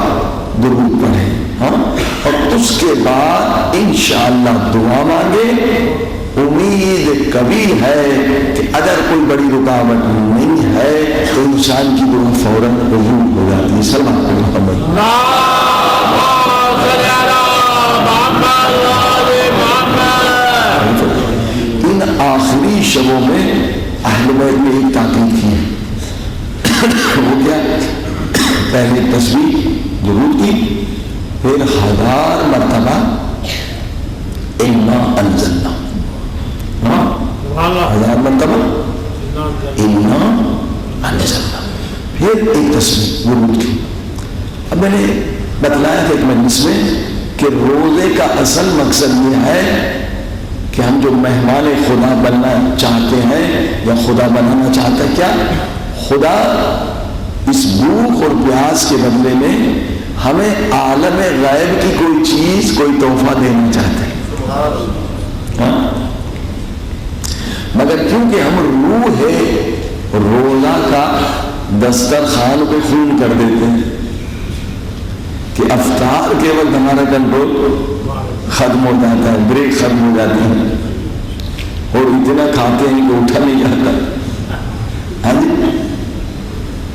درود پڑھیں، ہاں اور اس کے بعد انشاءاللہ دعا مانگے۔ امید کبھی ہے کہ اگر کوئی بڑی رکاوٹ نہیں ہے تو انسان کی دعا فوراً قبول ہو جاتی ہے۔ صلوات محمد۔ ان آخری شبوں میں اہل بیت نے ایک تاکید کی ہے، وہ کیا؟ پہلے تسبیح درود کی، پھر 1000 مرتبہ انا انزلنا، 1000 مرتبہ انا انزلنا، پھر ایک تسبیح درود کی۔ اب میں نے بتلایا تھا ایک مجلس میں کہ روزے کا اصل مقصد یہ ہے کہ ہم جو مہمان خدا بننا چاہتے ہیں یا خدا بنانا چاہتا ہے، کیا خدا اس بھوک اور پیاس کے بدلے میں ہمیں عالم غیب کی کوئی چیز، کوئی تحفہ دینا چاہتا ہے، مگر کیونکہ ہم روح ہے، روزہ کا دسترخوان پہ خون کر دیتے ہیں کہ افطار کے وقت ہمارا کنٹرول ختم ہو جاتا ہے، بریک ختم ہو جاتی ہے اور اتنا کھاتے ہیں کہ اٹھا نہیں جاتا، ہاں جی،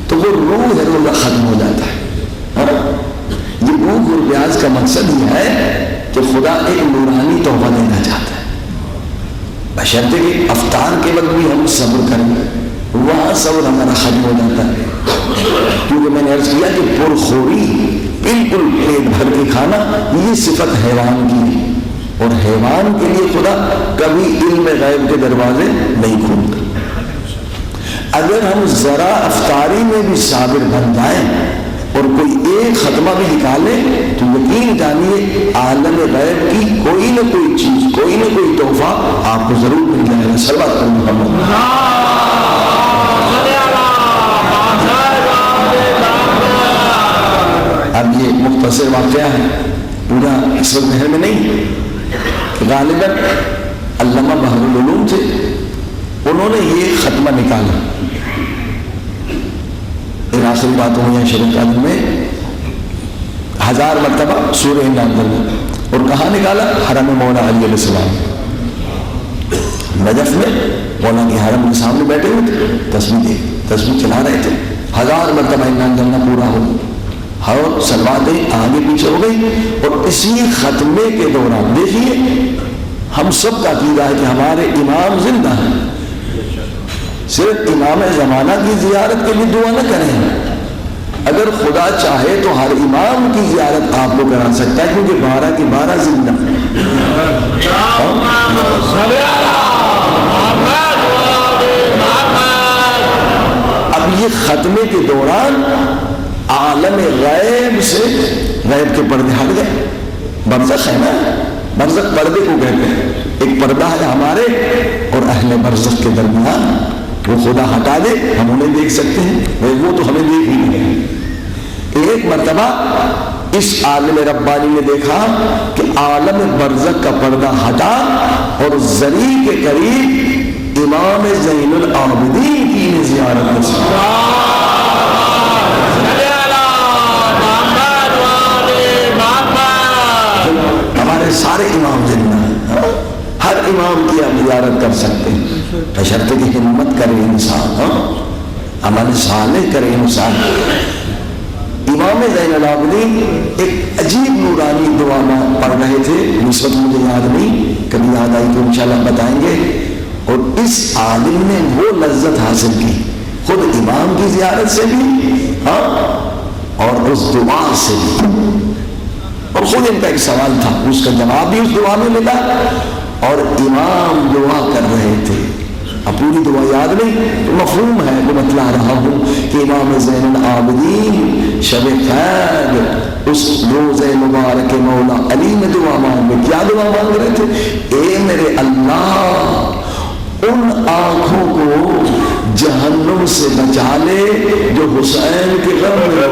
تو وہ روح ہے، روزہ ختم ہو جاتا ہے۔ یہ بھوک اور پیاس کا مقصد یہ ہے کہ خدا ایک نورانی تحفہ دینا چاہتا ہے، بشرطے کہ افطار کے وقت بھی ہم صبر کریں، وہاں صبر ہمارا ختم ہو جاتا ہے، کیونکہ میں نے عرض کیا کہ پرخوری، بالکل پیٹ بھر کے کھانا، یہ صفت حیوان کی ہے، اور حیوان کے لیے خدا کبھی علم غیب کے دروازے نہیں کھولتا۔ اگر ہم ذرا افطاری میں بھی صابر بن جائیں اور کوئی ایک ختمہ بھی نکالیں تو یقین جانیے عالم غیب کی کوئی نہ کوئی چیز، کوئی نہ کوئی تحفہ آپ کو ضرور مل جائے گا۔ صلوات محمد۔ اب یہ مختصر واقعہ ہے، پورا اس وقت ذہن میں نہیں، غالباً علامہ بحر العلوم تھے، انہوں نے یہ ختمہ نکالا، ان آخری باتوں میں شریف قادر میں 1000 مرتبہ سورہ نازل، اور کہاں نکالا؟ حرم مولا علی علیہ السلام، نجف میں مولا کے حرم کے سامنے بیٹھے ہوئے تھے، تسبیح چلا رہے تھے، 1000 مرتبہ نازل پورا ہو، اور سلواتیں آگے پیچھے ہو گئی، اور اسی ختمے کے دوران دیکھیے ہم سب کا عقیدہ ہے کہ ہمارے امام زندہ ہیں، صرف امام زمانہ کی زیارت کے لیے دعا نہ کریں، اگر خدا چاہے تو ہر امام کی زیارت آپ کو کرا سکتا ہے، کیونکہ 12 کی 12 زندہ ہیں۔ اب یہ ختمے کے دوران عالم غیب سے غیب کے پردے ہٹ گئے. برزخ ہے نا, برزخ پردے کو کہتے ہیں. ایک پردہ ہے ہمارے اور اہل برزخ کے درمیان, وہ خدا ہٹا دے ہم انہیں دیکھ سکتے ہیں, وہ تو ہمیں دیکھ ہی نہیں. ایک مرتبہ اس عالم ربانی نے دیکھا کہ عالم برزخ کا پردہ ہٹا اور زری کے قریب امام زین العابدین کی زیارت نصیب. ہمارے سارے امام زندہ ہیں, ہر امام کی آپ زیارت کر سکتے ہیں بشرط کہ ہمت کرے انسان, عمل صالح کرے انسان. امام زین العابدین ایک عجیب نورانی دعا پڑھ رہے تھے, اس وقت مجھے یاد نہیں, کبھی یاد آئی تو انشاءاللہ بتائیں گے. اور اس عالم نے وہ لذت حاصل کی, خود امام کی زیارت سے بھی اور اس دعا سے بھی. اور خود ان کا ایک سوال تھا, اس کا جواب بھی اس دعا میں ملا, اور امام دعا کر رہے تھے. اب پوری دعا یاد نہیں تو مفہوم ہے وہ بتلا رہا ہوں کہ امام زین العابدین شب قید اس روز مبارک مولا علی میں دعا مانگے. کیا دعا مانگ رہے تھے؟ اے میرے اللہ, ان آنکھوں کو جہنم سے بچا لے جو حسین کے غم میں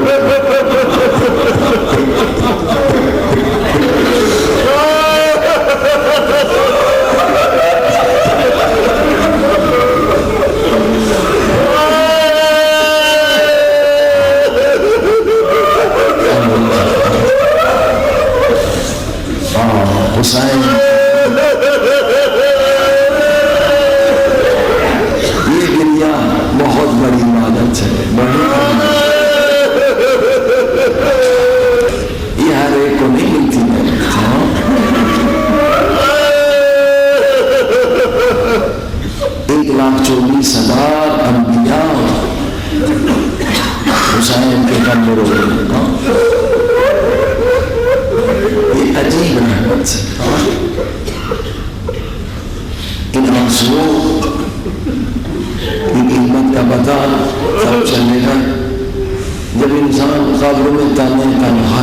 حسین. یہ گریا بہت بڑی عبادت ہے, یہ ہر ایک کو نہیں ملتی ہے. 1,24,000 انبیاء حسین کے غم میں رو رہے. یہ عجیب رحمت ہے. ان آنسوؤں کی قیمت کا پتہ تب چلے گا جب انسان قبر میں تانے تنہا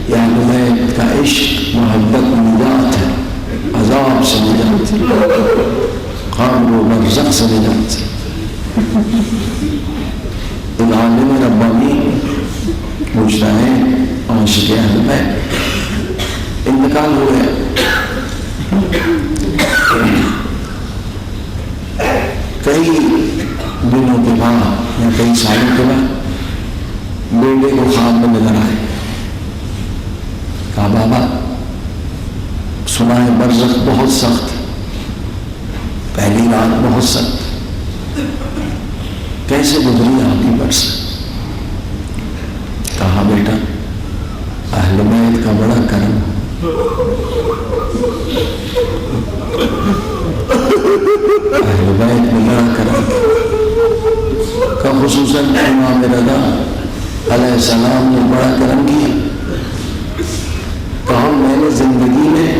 یعنی کا عشق محبت نجات ہے, عذاب سے نجات ہے, قبر و برزخ سے نجات ہے. ان عالم ربانی پوچھتا ہے عاشق اہل بیت انتقال ہو گیا. کئی دنوں کے بعد یا کئی سالوں کے بعد بیٹے کو خواب میں نظر آئے. کہا بابا سنا ہے برزخ بہت سخت, پہلی رات بہت سخت, کیسے گزری آپ کی برزخ؟ کہا بیٹا اہل بیت کا بڑا کرم, اہل بیت میں بڑا کرم کا, خصوصاً امام رضا علیہ السلام نے بڑا کرم کیا. کہا میں نے زندگی میں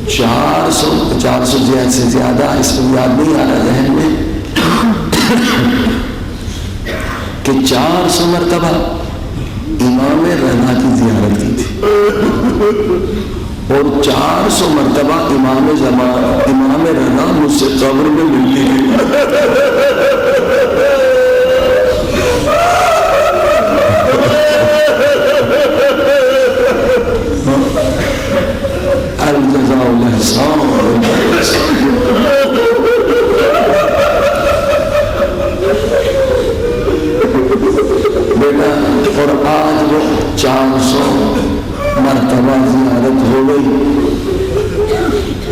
400 سے زیادہ, اس کو یاد نہیں آ رہا ذہن میں, کہ 400 مرتبہ امام رضا کی زیارت کی تھی, اور 400 مرتبہ امام رضا مجھ سے قبر میں ملتی تھی. الجزاء الاحسان. بیٹا اور آج وہ 400 مرتبہ زیارت ہو گئی.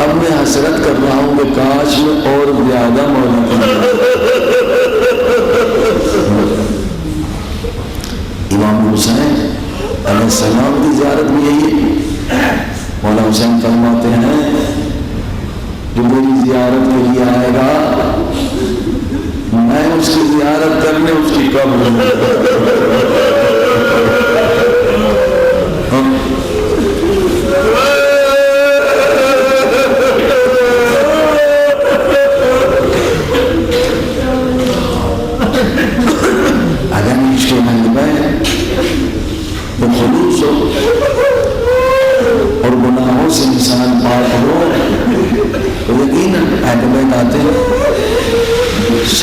اب میں حسرت کر رہا ہوں کہ کاش میں اور زیادہ مولا کرتا. امام حسین علیہ السلام کی زیارت بھی یہی ہے. مولا حسین فرماتے ہیں جو میری زیارت کے لیے آئے گا میں اس کی زیارت کرنے اس کی قبر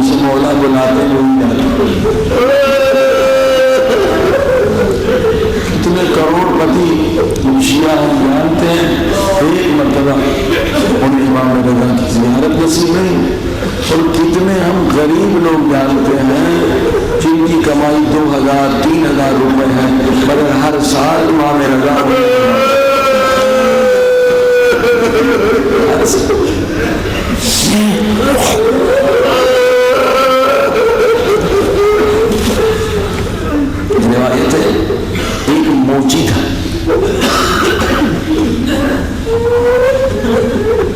جسے مولا بلاتے ہیں وہی جاتے. کتنے کروڑ پتی شیعہ ہم جانتے ہیں, ایک مرتبہ انہیں امام رضا کی زیارت نصیب نہیں. اور کتنے ہم غریب لوگ جانتے ہیں جن کی کمائی 2000-3000 روپے ہے, مگر ہر سال امام رضا روایت ہے ایک موچی تھا,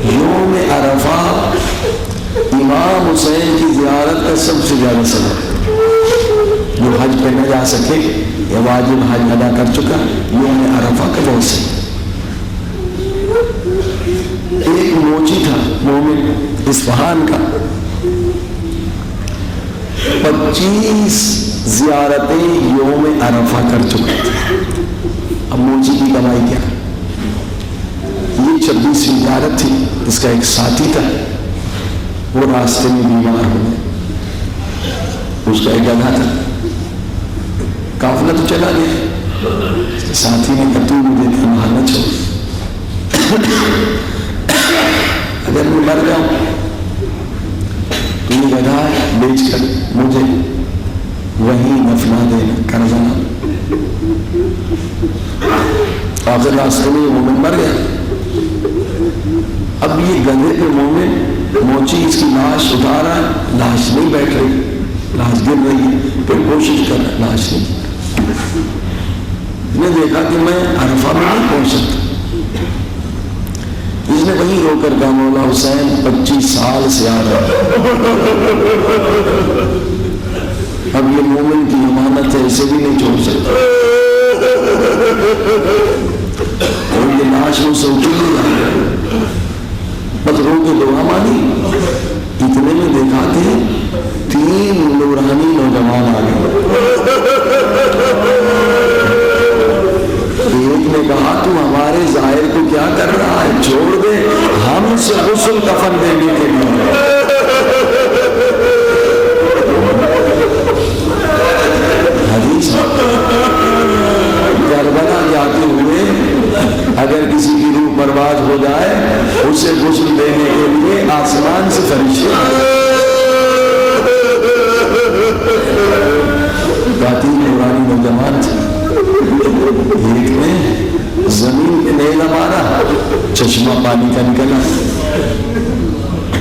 یوم عرفہ امام حسین کی زیارت کا سب سے زیادہ سبب, جو حج پہ نہ جا سکے یا واجب حج ادا کر چکا, یوم عرفہ کا بہت صحیح. ایک موچی تھا مومن اصفہان کا, 25 زیارتیں یوم عرفہ کر چکا تھا. اب موچی کی کمائی کیا, یہ 26ویں زیارت تھی. اس کا ایک ساتھی تھا, وہ راستے میں بیمار ہو گیا. اس کا ایک گدھا تھا, قافلہ تو چلا گیا, ساتھی نے کہا تو مجھے وہاں نہ چھوڑ, اگر میں مر جاؤں تو یہ گدھا بیچ کر مجھے وہیں دفنا دینا, قرضہ نہ. آخر راستے میں مومن مر گیا. اب یہ گدھے پہ مومن موچی اس کی لاش اٹھا رہا ہے, لاش نہیں بیٹھ رہی, لاش گر رہی ہے, پھر کوشش کر رہا, لاش نہیں. نے دیکھا کہ میں عرفہ میں نہیں پہنچ سکتا. اس نے وہیں رو کر کہا مولا حسین 25 سال سے آ رہا ہے, اب یہ مومن کی امانت ہے, اسے بھی نہیں چھوڑ سکتا. اور یہ لاش میں سے اٹھی نہیں, بس رو کے دعا مانی. اتنے میں دیکھا کہ 3 نورانی نوجوان آ گئے. ایک نے کہا تو ہمارے ظاہر کو کیا کر رہا ہے, چھوڑ دے, ہم اسے غسل کفن دینے کے لیے. حدیث کربلا جاتے ہوئے اگر کسی کی روح برباد ہو جائے, اسے غسل دینے کے لیے آسمان سے فرشتے آتے. نورانی نوجوان تھے, ایک نے زمین پہ نیزہ مارا, چشمہ پانی کا نکلا.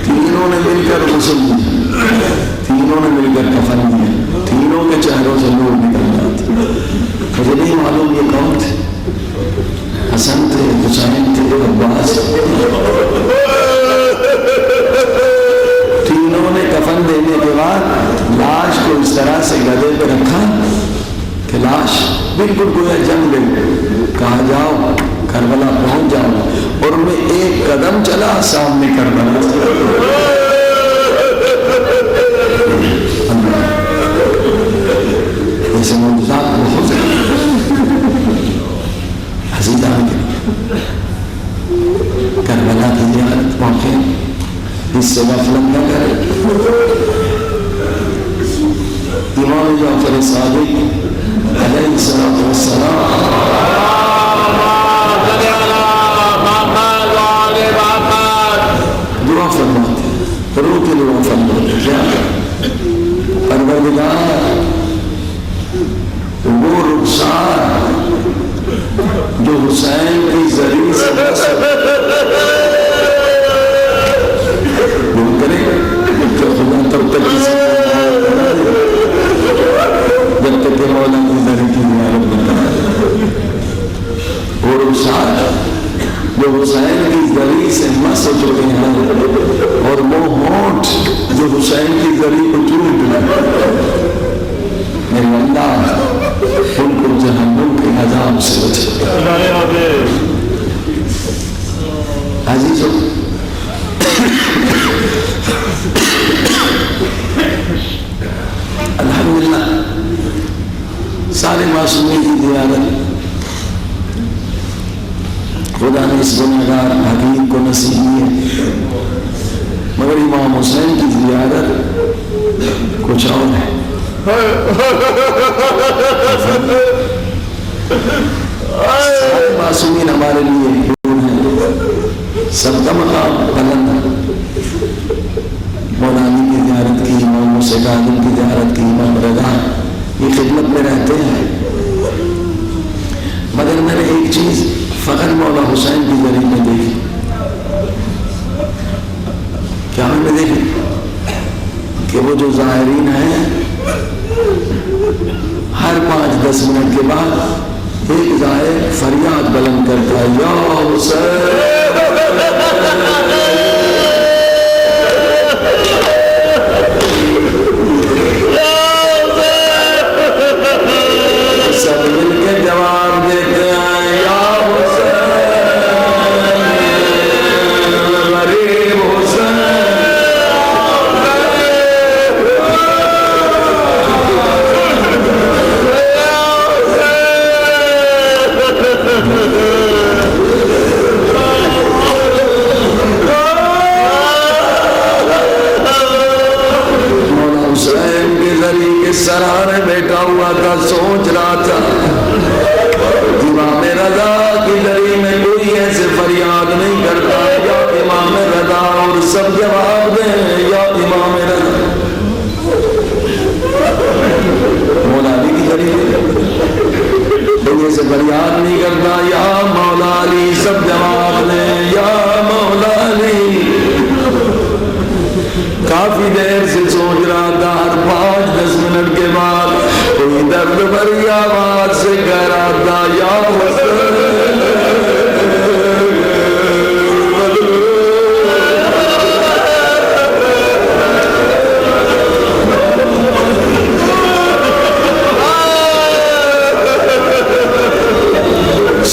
تینوں نے مل کر غسل دیا, تینوں نے مل کر کفن دیا, تینوں کے چہروں سے نور نکل جاتے. مجھے نہیں معلوم یہ کون تھے, حسن تھے, حسین تھے, عباس. تینوں نے کفن دینے کے بعد لاش کو اس طرح سے گدھے پہ رکھا کہ لاش بالکل گویا جم گئی. کہا جاؤ کربلا پہنچ جاؤ, اور میں ایک قدم چلا سامنے کربلا. ایسے معجزات بہت عزیزان کے کربلا کی زیارت موقع, اس سے غفلت نہ کرے. امام جعفر صادق علیہ السلام دعا فرماتے, رو کے دعا فرماتے, کیا پروردگار وہ رخسار جو حسین کی ذریعے سے وہ کرے کہ خدا تب تک کسی جب تک کہ مولا کی ذریعے کی زیارت بتا. اور رخسار جو حسین کی ذریعے سے مس ہو چکے ہیں, اور وہ ہونٹ جو حسین کی ذریعے کو چوٹ گئے, میرے اللہ ان کو جہنم کے عذاب سے بچے. عزیزو, الحمدللہ سارے معصومین کی زیارت خدا نے اس گنہگار حبیب کو نصیب کی ہے, مگر امام حسین کی زیارت کچھ اور ہے. سارے معصومین ہمارے لیے کیوں ہیں؟ سب کا مقام بلند ہے. مولانا کی زیارت کی، امام موسیٰ کاظم کی زیارت کی، امام رضا یہ خدمت میں رہتے ہیں. مگر میں نے ایک چیز فخر مولا حسین کی ذریعے میں دیکھی. کیا میں نے دیکھی کہ وہ جو ظاہرین ہیں ہر 5-10 منٹ کے بعد ایک ظاہر فریاد بلند کرتا ہے، یا حسین. سب مل کے جواب دیتے ہیں، یا حسین، غریب حسین. مولا حسین کے ذریعے کے سرانے بیٹھا ہوا تھا، سوچ رہا تھا امام رضا کی ذریعے میں کوئی ایسے فریاد نہیں کرتا، یا امام رضا، اور سب جواب دیں یا امام رضا. مولا علی کی ذریعے کوئی ایسے فریاد نہیں کرتا، یا مولا علی، سب جواب دیں یا مولا علی. کافی دیر سے سوچ رہا تھا، ہر 5-10 منٹ کے بعد کوئی درد بھری آواز سے کہہ رہا تھا، یا حسین.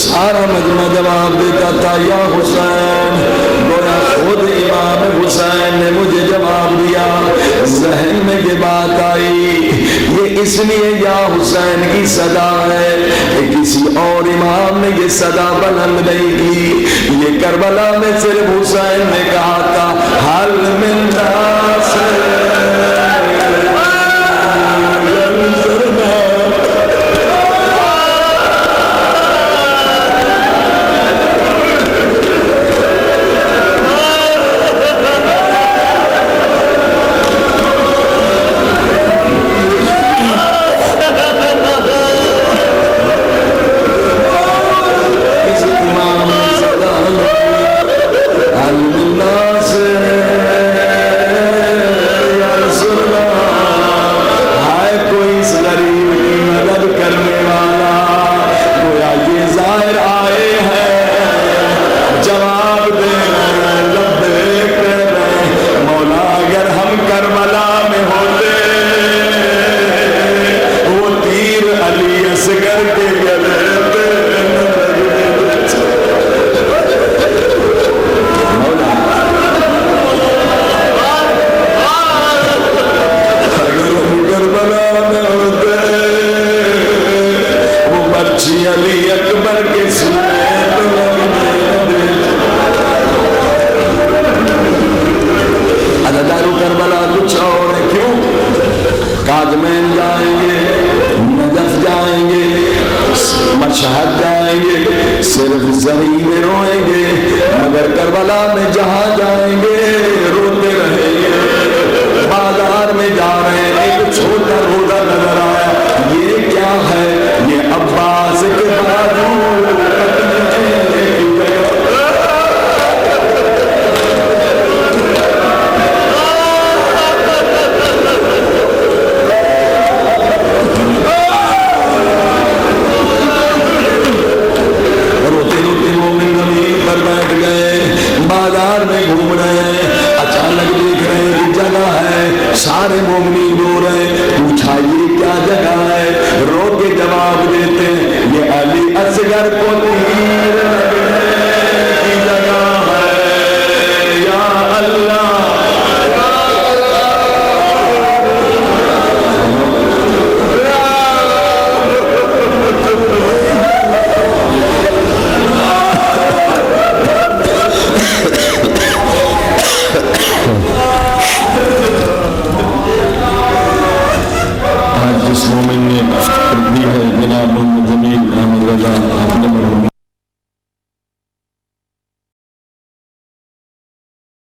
سارا مجمع جواب دیتا تھا، یا حسین. گویا خود امام حسین نے مجھے جواب دیا. ذہن میں یہ بات آئی، یہ اس لیے یا حسین کی صدا ہے کہ کسی اور امام نے یہ صدا بلند نہیں کی. یہ کربلا میں صرف حسین نے کہا تھا، حل من ناس صرف زمین میں روئیں گے، مگر کربلا میں جہاں جائیں گے